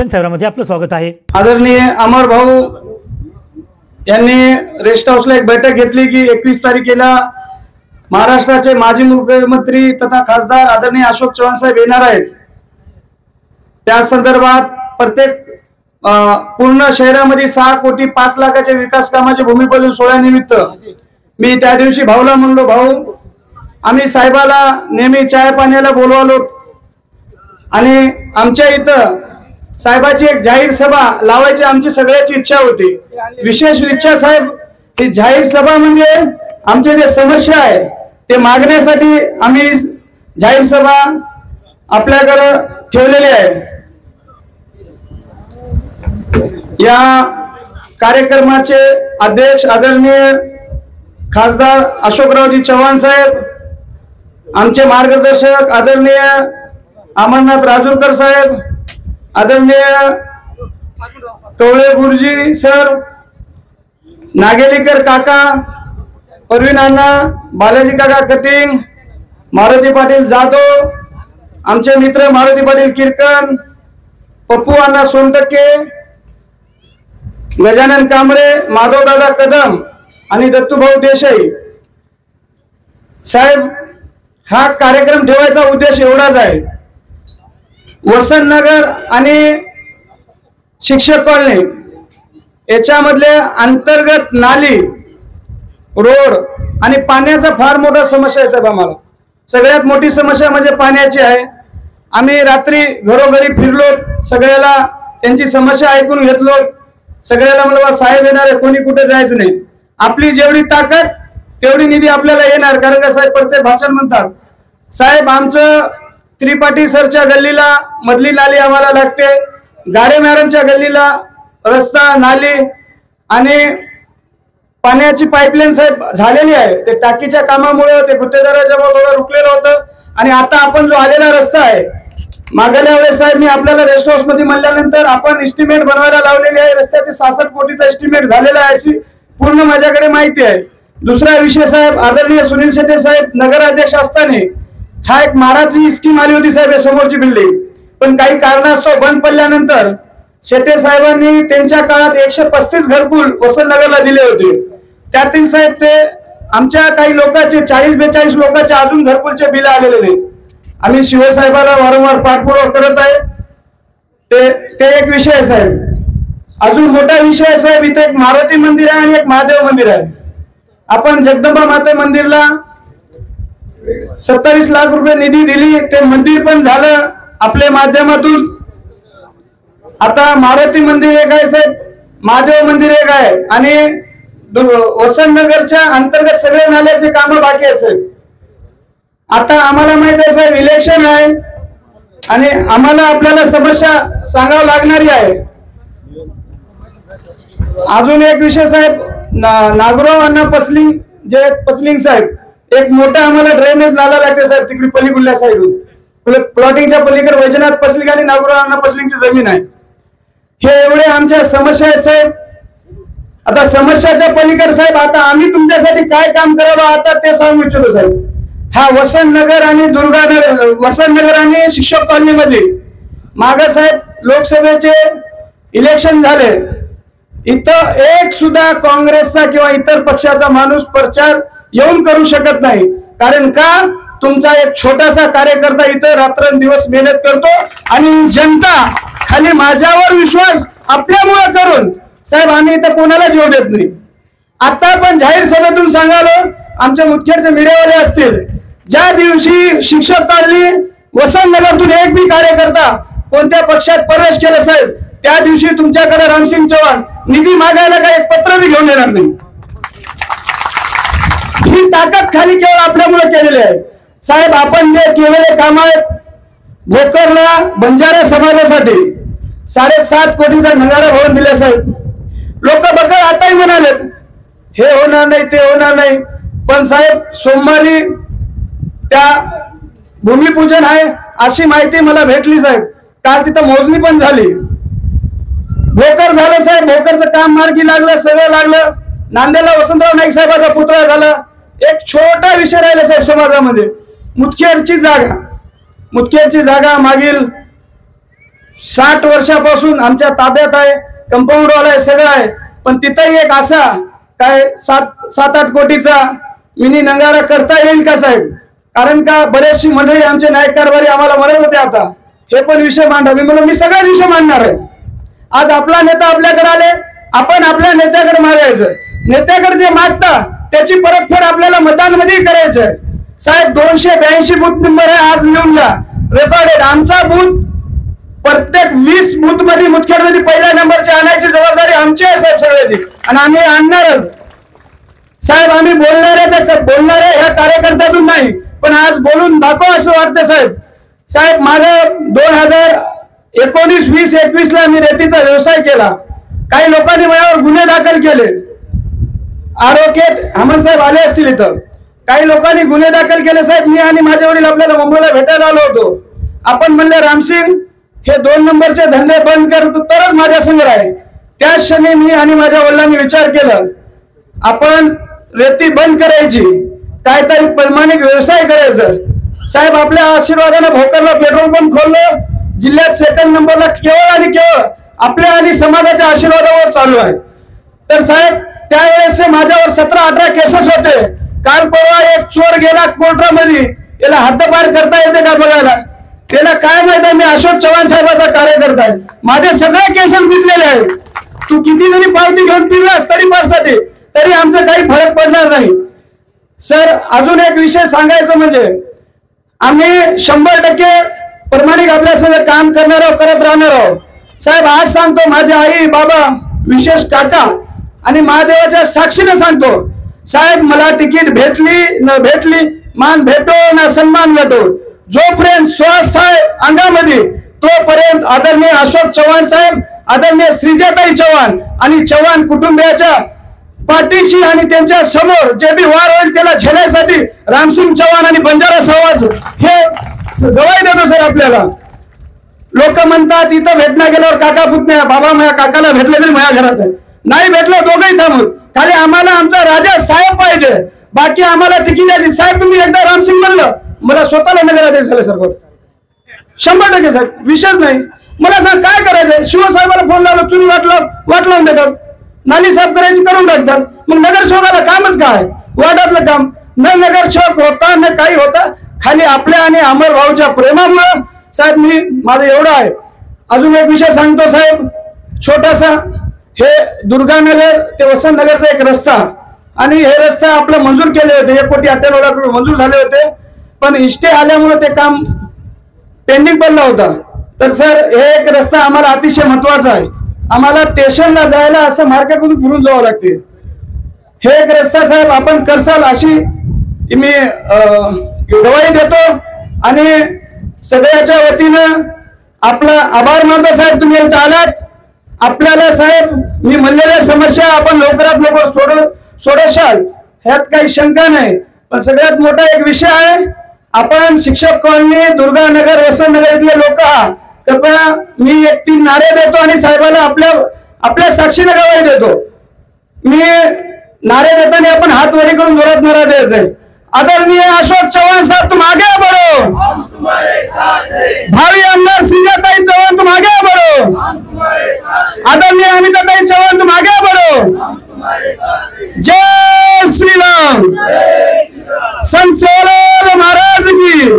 साहेबांमध्ये आपलं स्वागत आहे। आदरणीय अमर भाऊ यांनी रेस्ट हाऊसला एक बैठक घेतली की 21 तारखेला महाराष्ट्राचे माजी मुख्यमंत्री तथा खासदार आदरणीय अशोक चव्हाण साहेब येणार आहेत। त्या संदर्भात प्रत्येक पूर्ण शहरामध्ये 6 कोटी 5 लाखाच्या विकास कामाचे भूमिपूजन सोहळ्यानिमित्त मी त्या दिवशी भाऊला म्हणलो, भाऊ आम्ही साहेबाला नेहमी चाय पाण्याला बोलवलो आणि आमच्या इथं साहेबाची एक जाहीर सभा लावायची आमची सगळ्याची इच्छा होती। विशेष इच्छा साहेब, ही जाहीर सभा म्हणजे आमचे जे समस्या आहे ते मागण्यासाठी आम्ही जाहीर सभा आपल्याकडे ठेवलेली आहे। या कार्यक्रमाचे अध्यक्ष आदरणीय खासदार अशोकरावजी चव्हाण साहेब, आमचे मार्गदर्शक आदरणीय अमरनाथ राजूरकर साहेब, आदरणीय कवळे गुरुजी सर, नागेलीकर काका, परवीन अण्णा, बालाजी काका कटिंग, मारुती पाटील जाधव, आमचे मित्र मारुती पाटील किरकन, पप्पू अण्णा सोनटक्के, गजानन कांबळे, माधव दादा कदम आणि दत्तूभाऊ देसाई साहेब, हा कार्यक्रम ठेवायचा उद्देश एवढाच आहे। वसंतनगर आणि शिक्षक कॉलनी याच्यामधले अंतर्गत नाली, रोड आणि पाण्याचा फार मोठा समस्या आहे साहेब। आम्हाला सगळ्यात मोठी समस्या म्हणजे पाण्याची आहे। आम्ही रात्री घरोघरी फिरलो, सगळ्याला त्यांची समस्या ऐकून घेतलो, सगळ्याला म्हणलं साहेब येणार आहे, कोणी कुठे जायचं नाही, आपली जेवढी ताकद तेवढी निधी आपल्याला येणार। कारण का साहेब प्रत्येक भाषण म्हणतात साहेब आमचं त्रिपाठी सरच्या गल्लीला मधली नाली आम्हाला लागते, गाडे मॅडमच्या गल्लीला रस्ता, नाली आणि पाण्याची पाईपलाईन साहेब झालेली आहे। ते टाकीच्या कामामुळे ते गुत्तेदाराच्या थोडं रुकलेलं होतं आणि आता आपण जो आलेला रस्ता आहे, मागल्या वेळेस साहेब मी आपल्याला रेस्ट हाऊस मध्ये म्हणल्यानंतर आपण एस्टिमेट बनवायला लावलेली आहे, रस्त्याचे 66 कोटीचा एस्टिमेट झालेला आहे अशी पूर्ण माझ्याकडे माहिती आहे। दुसरा विषय साहेब, आदरणीय सुनील शेट्टे साहेब नगराध्यक्ष असताना हा एक माराची स्कीम आली होती साहेब, समोरची बिल्डिंग, पण काही कारणास्तव बंद पडल्यानंतर शेट्टे साहेबांनी त्यांच्या काळात 135 घरकुल वसंतनगरला दिले होते। त्यातील साहेब ते आमच्या काही लोकांचे 40-42 लोकांचे अजून घरकुलचे बिल आलेले नाहीत। आम्ही शिवसाहेबाला वारंवार पाठपुरावा करत आहे। ते एक विषय आहे साहेब। अजून मोठा विषय आहे साहेब, इथे एक मारुती मंदिर आहे आणि एक महादेव मंदिर आहे। आपण जगदंबा माता मंदिरला 27 लाख रुपये निधी दिली, ते मंदिर पण झालं आपल्या माध्यमातून। आता मारुती मंदिर एक आहे साहेब, महादेव मंदिर एक आहे आणि वसंतनगरच्या अंतर्गत सगळे नाल्याचे कामं बाकी आहेत साहेब। आता आम्हाला माहित आहे साहेब इलेक्शन आहे आणि आम्हाला आपल्याला समस्या सांगावं लागणारी आहे। अजून एक विषय साहेब, नागराव अण्णा पचलिंग जे पचलिंग साहेब, एक मोठा आम्हाला ड्रेनेज नाला लागते साहेब, तिकडे पलीकडल्या साईडून प्लॉटिंगच्या पलीकडे वैजनाथ पचलिंग आणि नागराव अण्णा पचलिंगची जमीन आहे। हे एवढे आमच्या समस्या आहेत साहेब। आता समस्याच्या पलीकडे साहेब आता आम्ही तुमच्यासाठी काय काम करावं आता ते सांगू इच्छितो साहेब। हा वसंतनगर आणि शिक्षक कॉलनी मध्ये मागे साहेब लोकसभेचे इलेक्शन झाले, इथं एक सुद्धा काँग्रेसचा किंवा इतर पक्षाचा माणूस प्रचार येऊन करू शकत नाही। कारण का, तुमचा एक छोटासा कार्यकर्ता इथं रात्रंदिवस मेहनत करतो आणि जनता खाली माझ्यावर विश्वास आपल्यामुळे करून साहेब आम्ही इथं कोणाला जीव देत नाही। आता आपण जाहीर सभेतून सांगालो, आमचे मुख्यचे मीडियावाले असतील, ज्या दिवशी शिक्षक कॉलनी वसंतनगरतून एक बी कार्यकर्ता कोणत्या पक्षात प्रवेश केला साहेब, त्या दिवशी तुमच्याकडे रामसिंग चव्हाण निधी मागायला काही एक पत्र बी घेऊन येणार नाही। ही ताकद खाली केवळ आपल्यामुळे केलेली आहे साहेब। आपण जे केलेले काम आहेत, भोकरला बंजारा समाजासाठी 7.5 कोटीचा नगारा भवन दिला साहेब। लोक बघा आताही म्हणाले हे होणार नाही ते होणार नाही, पण साहेब सोमवारी त्या भूमिपूजन आहे अशी माहिती मला भेटली साहेब। काल तिथं मोजणी पण झाली, भोकर झालं साहेब, भोकरचं काम मार्गी लागलं, सगळं लागलं। नांदेडला वसंतराव नाईक साहेबाचा पुतळा झाला। एक छोटा विषय राहिला साहेब समाजामध्ये, मुदखेडची जागा मागील 60 वर्षापासून आमच्या ताब्यात आहे, कंपाऊंड वाला आहे, सगळं आहे. पण तिथंही एक असा काय 7-8 कोटीचा मिनी नंगारा करता येईल का साहेब? कारण का बरेचशी मंडळी आमचे नायक कारभारी आम्हाला म्हणत होते आता हे पण विषय मांडा. मी म्हणून मी सगळे विषय मांडणार आहे. आज आपला नेता आपल्याकडे आले, आपण आपल्या नेत्याकडे मागायचं. नेत्याकडे जे मागता त्याची परतफेड आपल्याला मतदानमध्ये करायचं. साहेब 282 बूथ नंबर आहे, आज लिहून घ्या, रेकॉर्डेड. आमचा बूथ प्रत्येक 20 बूथ मध्ये मुदखेडमध्ये पहिल्या नंबरची आणायची जबाबदारी आमची आहे साहेब सगळ्याची, आणि आम्ही आणणारच साहेब. आम्ही बोलणारे ह्या कार्यकर्त्यातून नाही, पण आज बोलून दाखव असं वाटतं साहेब. साहेब माझं 2019, 20, 21 ला मी रेतीचा व्यवसाय केला. काही लोकांनी माझ्यावर गुन्हे दाखल केले. ॲडव्होकेट हेमंत साहेब आले असतील इथं. काही लोकांनी गुन्हे दाखल केले साहेब. मी आणि माझे वडील आपल्याला मुंबईला भेटायला आलो होतो. आपण म्हणले रामसिंग हे 2 नंबरचे धंदे बंद कर तरच माझ्या संग आहे. त्याच क्षणी मी आणि माझ्या वडिलांनी विचार केला आपण रेती बंद करायची, काहीतरी प्रामाणिक व्यवसाय करायचं. साहेब आपल्या आशीर्वादाने भोकरला पेट्रोल पंप खोललं. जिल्ह्यात 2nd नंबरला केवळ आणि केवळ आपल्या आणि समाजाच्या आशीर्वादावर चालू आहे. तर साहेब त्यावेळेस माझ्यावर 17-18 केसेस होते. काल परवा एक चोर गेला कोर्टामध्ये, याला हद्दपार करता येते का बघायला. त्याला काय माहित आहे मी अशोक चव्हाण साहेबाचा कार्यकर्ता आहे. माझे सगळे केसेस मिटलेले आहेत. तू किती जरी पावती घेऊन पिलास तरी पारसाठी तरी आमचं काही फरक पडणार नाही. सर अजून एक विषय सांगायचं म्हणजे आम्ही 100% प्रामाणिक आपल्यासंग काम करणार आहोत, करत राहणार आहोत. साहेब आज सांगतो माझे आई बाबा विशेष काका आणि महादेवाच्या साक्षीने सांगतो साहेब मला तिकीट भेटली न भेटली, मान भेटो ना सन्मान भेटो, जोपर्यंत श्वास आहे अंगामध्ये तोपर्यंत आदरणीय अशोक चव्हाण साहेब, आदरणीय श्रीजाताई चव्हाण आणि चव्हाण कुटुंबियाच्या पाठीशी आणि त्यांच्या समोर जे बी वार होईल त्याला झेलण्यासाठी रामसिंग चव्हाण आणि बंजारा समाज हे गवाही देतो सर. आपल्याला लोक म्हणतात इथं भेटणं गेल्यावर काका पुतण्या, बाबा माझ्या काकाला भेटलं तरी माझ्या घरात आहे, नाही भेटलं दोघंही थांबून. खाली आम्हाला आमचा राजा साहेब पाहिजे, बाकी आम्हाला तिकीटाची. साहेब तुम्ही एकदा रामसिंग म्हणलं मला स्वतःला नगराध्यक्ष झाले सर 100% साहेब, विषयच नाही. मला सांग काय करायचंय. शिवसाहेबाला फोन लावला, चुनी वाट लावून देतात, नाली साफ करायची करून टाकतात. मग नगरसेवकाला कामच काय, वार्डातलं काम. न नगरसेवक होता न काही होता, खाली आपल्या आणि अमर भाऊच्या प्रेमामुळे साहेब. मी माझं एवढं आहे. अजून एक विषय सांगतो साहेब छोटासा. हे दुर्गानगर ते वसंतनगरचा एक रस्ता, आणि हे रस्ता आपलं मंजूर केले होते, 1,98,00,000 रुपये मंजूर झाले होते, पण इष्टे आल्यामुळे ते काम पेंडिंग पडला होता. तर सर हे एक रस्ता आम्हाला अतिशय महत्वाचा आहे. आम्हाला स्टेशनला जायला असं मार्केटमधून फिरून जावं लागते. हे एक रस्ता साहेब आपण करसाल अशी मी गवाही देतो, आणि सगळ्याच्या वतीनं आपला आभार मानतो साहेब. तुम्ही इथं आलात. आपल्याला साहेब मी म्हणलेल्या समस्या आपण लवकरात लवकर सोडवशाल ह्यात काही शंका नाही. पण सगळ्यात मोठा एक विषय आहे, आपण शिक्षक कॉलनी, दुर्गानगर, वसंतनगर इथले लोक आहात. कृपया मी एक 3 नारे देतो आणि साहेबाला आपल्या साक्षीने गवाही देतो. मी नारे देताना आपण हात वरी करून जोरात नारा द्यायचा आहे. आदरणीय अशोक चव्हाण साहब तुम आगे बढ़ो, हम तुम्हारे साथ हैं. भावी आमदार श्रीजाताई चव्हाण तुम आगे बढ़ो, हम तुम्हारे साथ हैं. आदरणीय अमिताताई चव्हाण तुम आगे बढ़ो, हम तुम्हारे साथ हैं. जय श्री राम. संत सेवालाल महाराज की,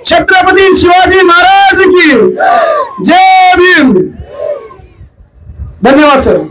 छत्रपति शिवाजी महाराज की जय भीम. धन्यवाद सर.